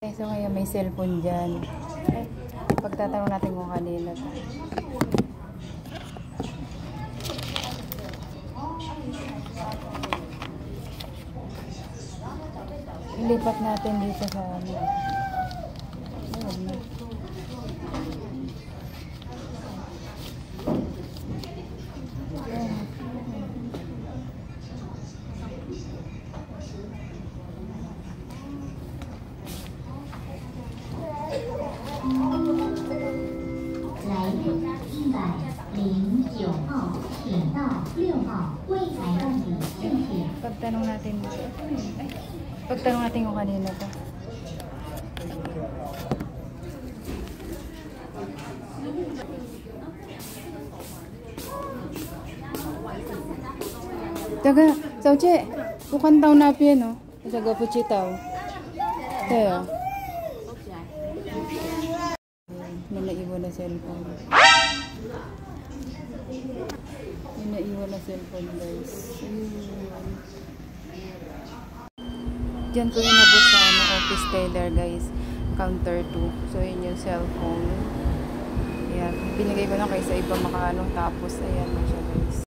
Okay, so ngayon may cellphone dyan. Ay, pagtatanong natin kung kanina to. Ilipat natin dito sa ano. Ayun. Pagtanong natin dito. Ay, pagtanong natin kung kanina to. Taga, sauce, bukan tao na piye no? Taga puchi tao. Tayo. May naiwan na cellphone. May naiwan na cellphone, guys. Diyan ko inabot sa ano, office teller, guys. Counter 2. So, yun yung cellphone. Ayan. Binigay ko na kayo sa iba makaano. Tapos, ayan na siya, guys.